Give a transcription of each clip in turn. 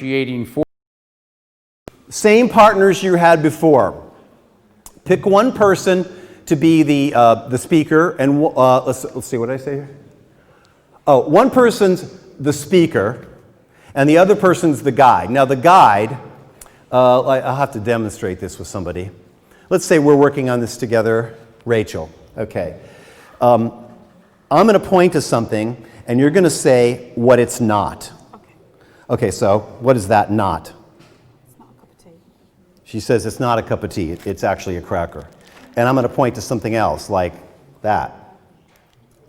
negotiating for. Same partners you had before. Pick one person to be the speaker, and let's see, what did I say here? Oh, one person's the speaker, and the other person's the guide. Now the guide, I'll have to demonstrate this with somebody. Let's say we're working on this together. Rachel, okay. I'm going to point to something, and you're going to say what it's not. Okay. Okay, so what is that not? It's not a cup of tea. She says it's not a cup of tea, it's actually a cracker. And I'm going to point to something else, like that.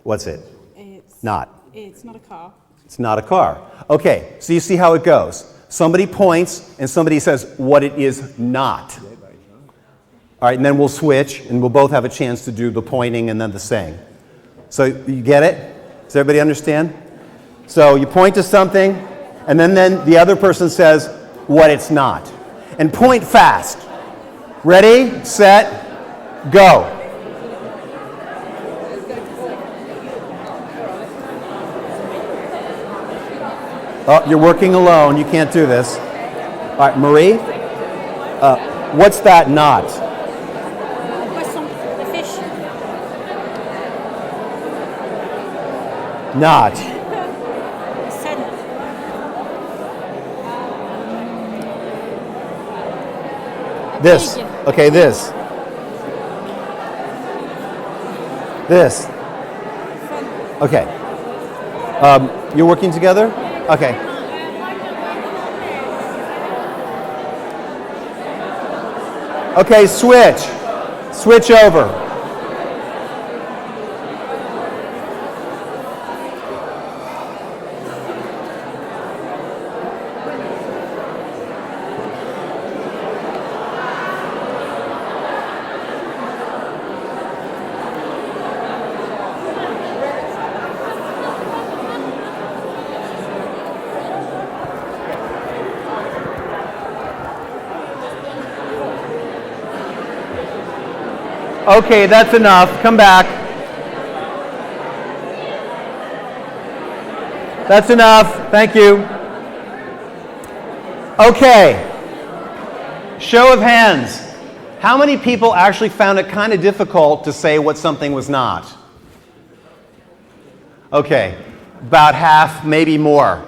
What's it? It's Not. It's not a car. It's not a car. Okay, so you see how it goes. Somebody points, and somebody says what it is not. All right, and then we'll switch, and we'll both have a chance to do the pointing and then the saying. So you get it? Does everybody understand? So you point to something, and then the other person says what it's not. And point fast. Ready, set, go. Oh, you're working alone. You can't do this. All right, Marie, what's that not? The fish. Not. Scent. This. Okay, this. This. Okay. You're working together? Okay. Okay, switch. Switch over. Okay, that's enough. Come back. That's enough. Thank you. Okay. Show of hands. How many people actually found it kind of difficult to say what something was not? Okay. About half, maybe more.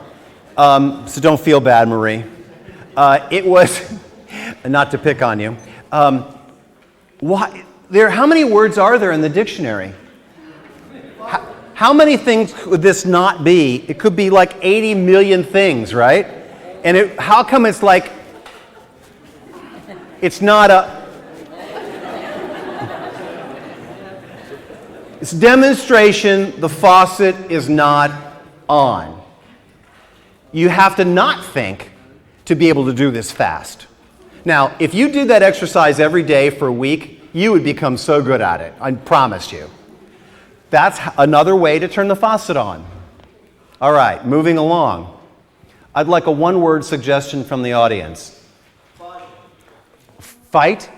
So don't feel bad, Marie. It was, not to pick on you. How many words are there in the dictionary? How many things could this not be? It could be like 80 million things, right? And how come it's like, it's not a, it's demonstration the faucet is not on. You have to not think to be able to do this fast. Now, if you did that exercise every day for a week, you would become so good at it, I promise you. That's another way to turn the faucet on. All right, moving along. I'd like a one-word suggestion from the audience. Fight?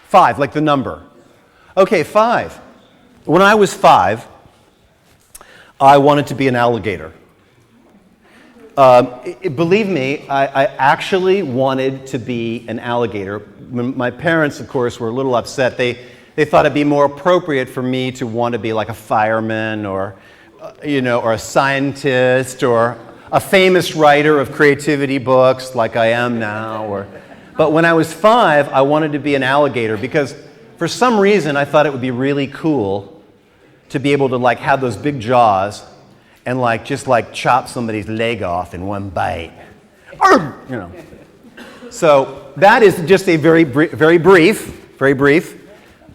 Five, like the number. Okay, 5. When I was 5, I wanted to be an alligator. Believe me, I actually wanted to be an alligator. My parents, of course, were a little upset. They thought it'd be more appropriate for me to want to be like a fireman or a scientist or a famous writer of creativity books like I am now. But when I was 5, I wanted to be an alligator because for some reason I thought it would be really cool to be able to like have those big jaws and just chop somebody's leg off in one bite. So that is just a very brief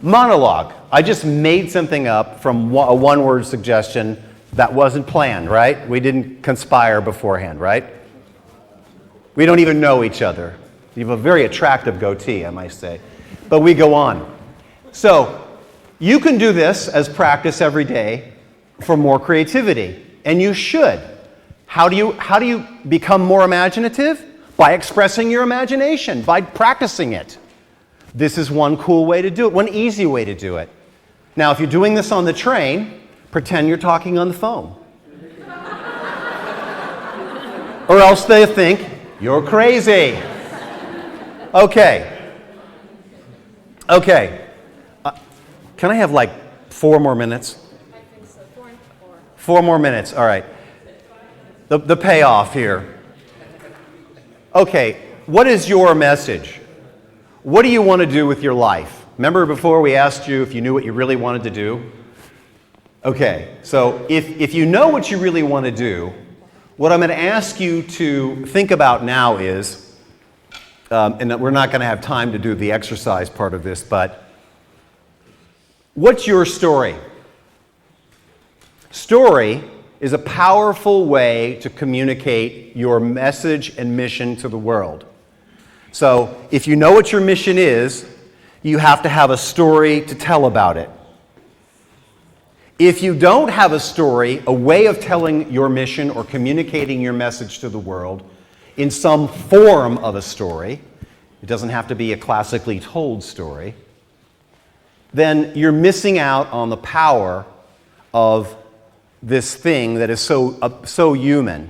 monologue. I just made something up from a one-word suggestion that wasn't planned, right? We didn't conspire beforehand, right? We don't even know each other. You have a very attractive goatee, I might say. But we go on. So you can do this as practice every day for more creativity. And you should. How do you become more imaginative? By expressing your imagination, by practicing it. This is one cool way to do it, one easy way to do it. Now, if you're doing this on the train, pretend you're talking on the phone. Or else they think you're crazy. Okay. Okay. Can I have like 4 more minutes? I think so. 4 and 4. 4 more minutes, all right. The payoff here. Okay, what is your message? What do you want to do with your life? Remember before we asked you if you knew what you really wanted to do? Okay, so if you know what you really want to do, what I'm going to ask you to think about now is, and we're not going to have time to do the exercise part of this, but what's your story? Story is a powerful way to communicate your message and mission to the world. So if you know what your mission is, you have to have a story to tell about it. If you don't have a story, a way of telling your mission or communicating your message to the world in some form of a story, it doesn't have to be a classically told story, then you're missing out on the power of this thing that is so human.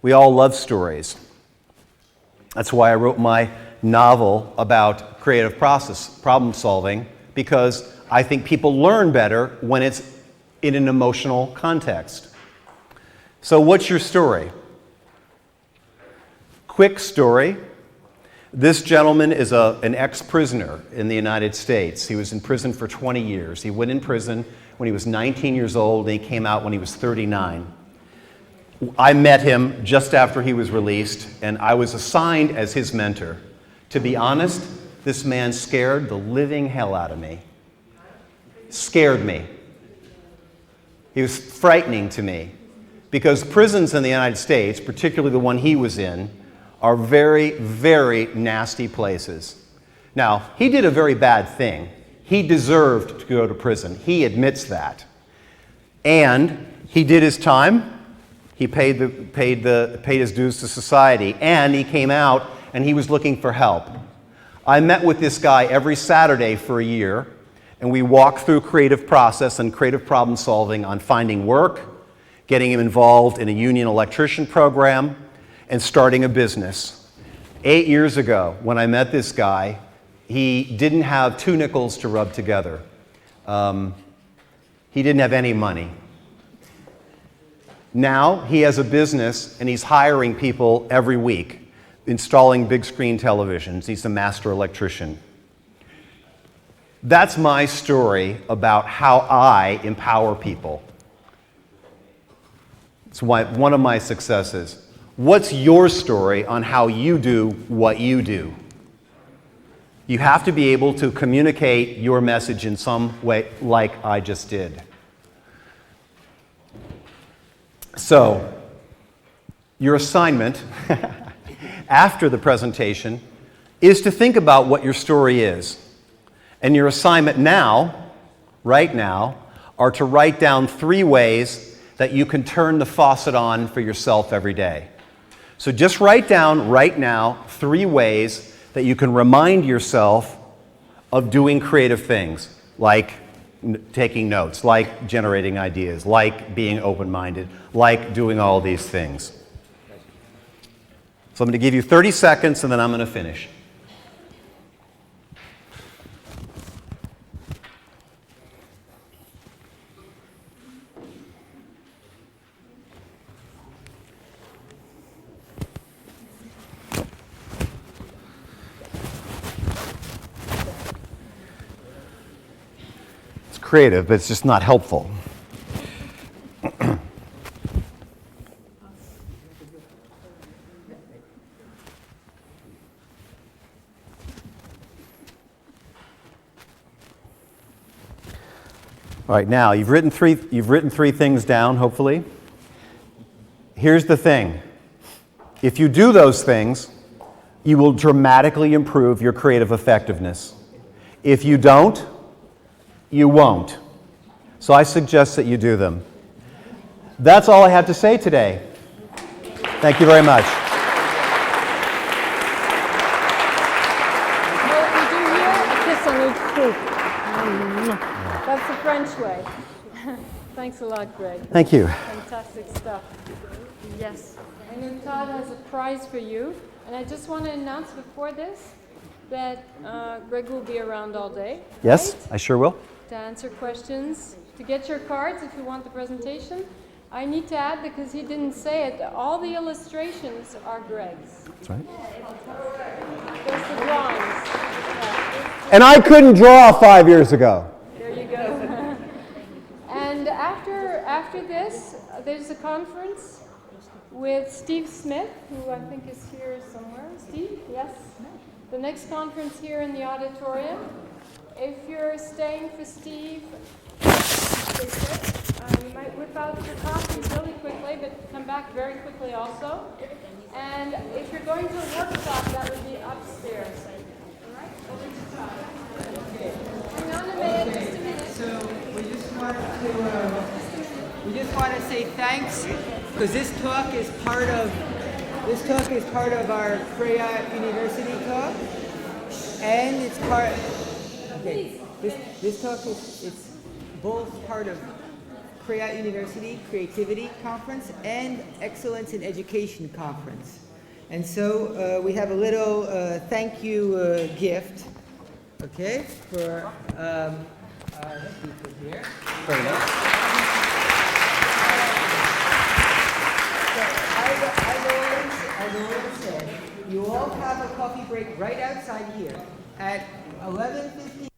We all love stories. That's why I wrote my novel about creative process, problem solving, because I think people learn better when it's in an emotional context. So what's your story? Quick story. This gentleman is an ex-prisoner in the United States. He was in prison for 20 years. He went in prison when he was 19 years old, and he came out when he was 39. I met him just after he was released, and I was assigned as his mentor. To be honest, this man scared the living hell out of me. Scared me. He was frightening to me, because prisons in the United States, particularly the one he was in, are very, very nasty places. Now, he did a very bad thing. He deserved to go to prison. He admits that. And he did his time. He paid his dues to society. And he came out and he was looking for help. I met with this guy every Saturday for a year, and we walked through creative process and creative problem solving on finding work, getting him involved in a union electrician program, and starting a business. 8 years ago, when I met this guy, he didn't have 2 nickels to rub together. He didn't have any money. Now he has a business and he's hiring people every week, installing big screen televisions. He's a master electrician. That's my story about how I empower people. It's one of my successes. What's your story on how you do what you do? You have to be able to communicate your message in some way, like I just did. So, your assignment after the presentation is to think about what your story is. And your assignment now, right now, are to write down 3 ways that you can turn the faucet on for yourself every day. So just write down right now 3 ways that you can remind yourself of doing creative things, like taking notes, like generating ideas, like being open-minded, like doing all these things. So I'm going to give you 30 seconds and then I'm going to finish. Creative, but it's just not helpful. All right, now you've written three things down, hopefully. Here's the thing. If you do those things, you will dramatically improve your creative effectiveness. If you don't, you won't. So I suggest that you do them. That's all I have to say today. Thank you very much. What we do here, a kiss on each cheek. That's the French way. Thanks a lot, Greg. Thank you. Fantastic stuff. Yes. I know Todd has a prize for you. And I just want to announce before this that Greg will be around all day. Yes, right? I sure will. To answer questions, to get your cards if you want the presentation. I need to add, because he didn't say it, all the illustrations are Greg's. That's right. There's the drawings. Yeah. And I couldn't draw 5 years ago. There you go. And after this, there's a conference with Steve Smith, who I think is here somewhere. Steve, yes? The next conference here in the auditorium. If you're staying for Steve, you might whip out your coffee really quickly, but come back very quickly also. And if you're going to a workshop, that would be upstairs. All right? Over to Todd. Hang on a minute, just a minute. So we just want to say thanks, because this talk is part of our Freya University talk, and it's part. Okay, this talk it's both part of Freya University Creativity Conference and Excellence in Education Conference, and so we have a little thank you gift. Okay, for people here. Fair enough. As Lauren said, you all have a coffee break right outside here at 11:15.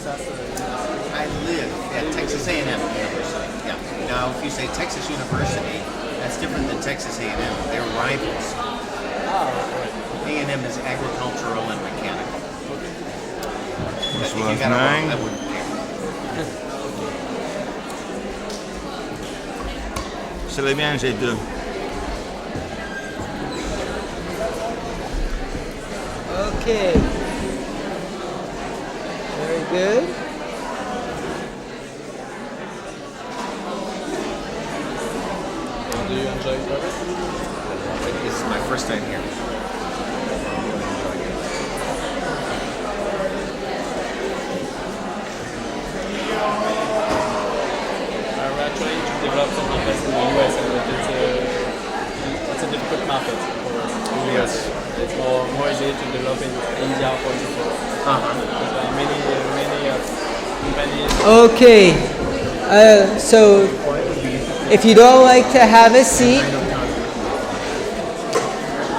I live at Texas A&M University. Yeah. Now, if you say Texas University, that's different than Texas A&M. They're rivals. A&M is agricultural and mechanical. This If you was got it wrong, mine. I wouldn't care. Je l'ai bien, j'ai deux. Okay. Very good. Do you enjoy it? This is my first time here. We're trying to develop some markets in the US, and it's a difficult market for us. Yes. It's more easy to develop in India, for example. There are many companies. Okay. So if you don't like to have a seat,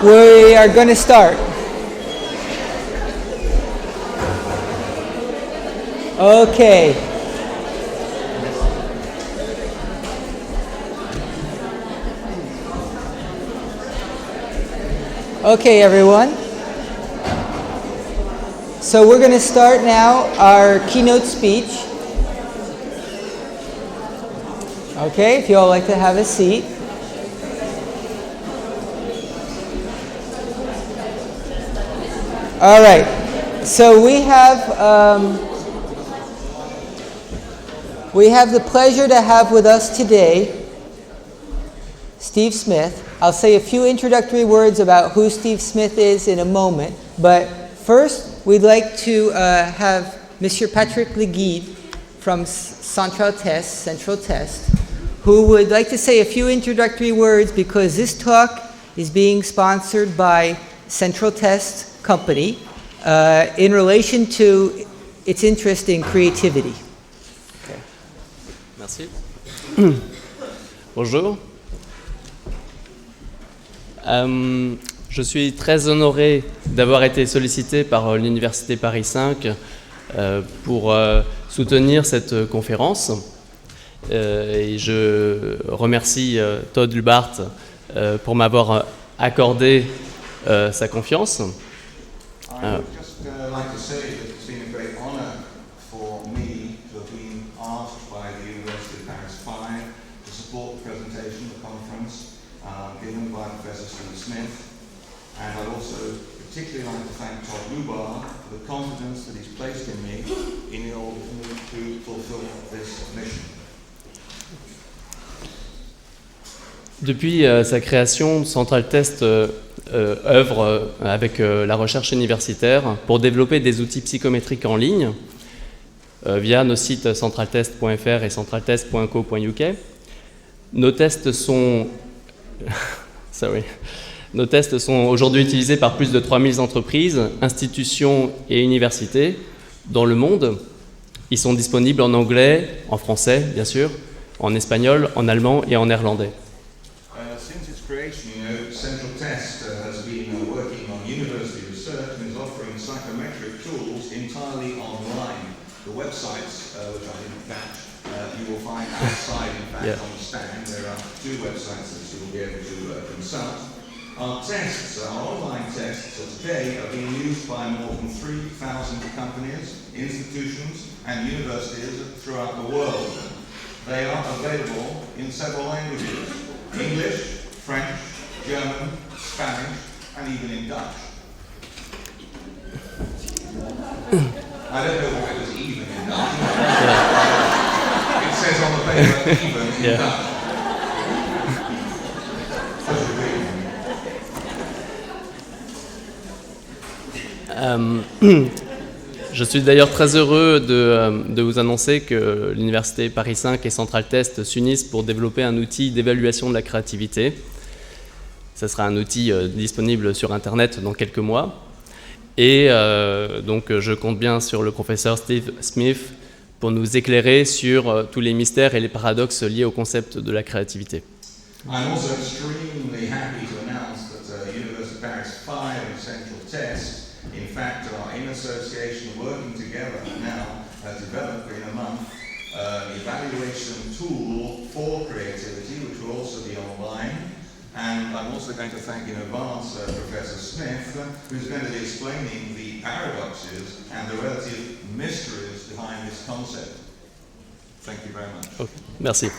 we are going to start. Okay. Okay, everyone. So we're going to start now our keynote speech. Okay, if you all like to have a seat. All right. So we have the pleasure to have with us today Steve Smith. I'll say a few introductory words about who Steve Smith is in a moment, but first we'd like to have Monsieur Patrick Leguide from Central Test, who would like to say a few introductory words because this talk is being sponsored by Central Test Company in relation to its interest in creativity. Okay. Merci. Bonjour. Je suis très honoré d'avoir été sollicité par l'Université Paris 5 pour soutenir cette conférence. Et je remercie Todd Lubart pour m'avoir accordé sa confiance. I would just like to say that it's been a great honor for me to have been asked by the University of Paris 5 to support the presentation of the conference given by Professor Steve Smith. And I'd also particularly like to thank Todd Lubar for the confidence that he's placed in me in order for me to fulfill this mission. Depuis sa création, Central Test œuvre avec la recherche universitaire pour développer des outils psychométriques en ligne via nos sites centraltest.fr et centraltest.co.uk. Nos tests sont aujourd'hui utilisés par plus de 3000 entreprises, institutions et universités dans le monde. Ils sont disponibles en anglais, en français bien sûr, en espagnol, en allemand et en néerlandais. Since its creation, Central Test has been working on university research and is offering psychometric tools entirely online. The websites, which I didn't catch, you will find outside, in fact, on the stand. There are 2 websites that you will be able to consult. Our tests, our online tests today are being used by more than 3,000 companies, institutions and universities throughout the world. They are available in several languages: English, French, German, Spanish, and even in Dutch. I don't know if it was even in Dutch. It says on the paper even in Dutch. Je suis d'ailleurs très heureux de vous annoncer que l'Université Paris 5 et Central Test s'unissent pour développer un outil d'évaluation de la créativité. Ce sera un outil disponible sur Internet dans quelques mois. Et donc je compte bien sur le professeur Steve Smith pour nous éclairer sur tous les mystères et les paradoxes liés au concept de la créativité. I'm also extremely happy to announce that University of Paris 5 and Central Test, in fact, are in association working together now to develop in a month an evaluation tool for creativity, which will also be online. And I'm also going to thank in advance Professor Smith, who's going to be explaining the paradoxes and the relative mysteries behind this concept. Thank you very much. Okay. Merci.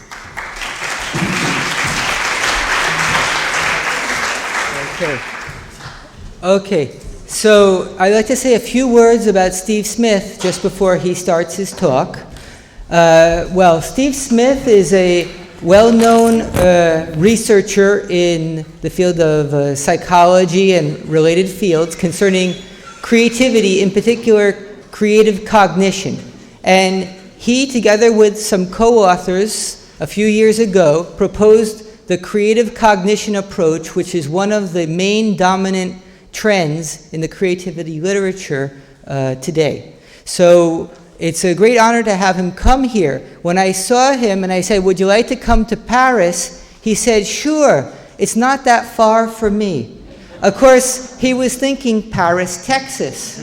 Okay, so I'd like to say a few words about Steve Smith just before he starts his talk. Well, Steve Smith is a well-known researcher in the field of psychology and related fields concerning creativity, in particular creative cognition. And he, together with some co-authors a few years ago, proposed the creative cognition approach, which is one of the main dominant trends in the creativity literature today. So it's a great honor to have him come here. When I saw him and I said, "Would you like to come to Paris?" he said, "Sure, it's not that far for me." Of course, he was thinking Paris, Texas.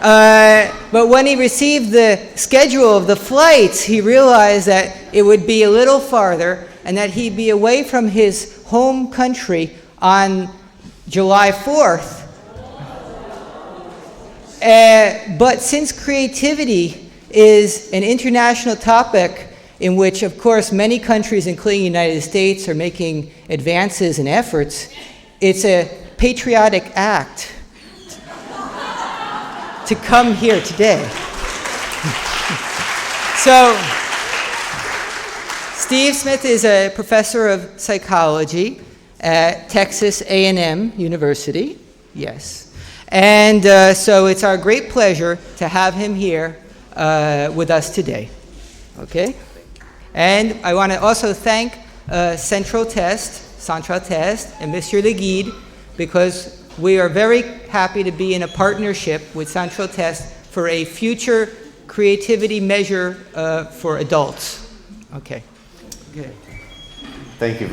But when he received the schedule of the flights, he realized that it would be a little farther and that he'd be away from his home country on July 4th. But since creativity is an international topic in which, of course, many countries, including the United States, are making advances and efforts, it's a patriotic act to come here today. So, Steve Smith is a professor of psychology at Texas A&M University, yes. And so it's our great pleasure to have him here with us today, okay? And I want to also thank Central Test, and Monsieur Le Guide, because we are very happy to be in a partnership with Central Test for a future creativity measure for adults. Okay. Good. Thank you.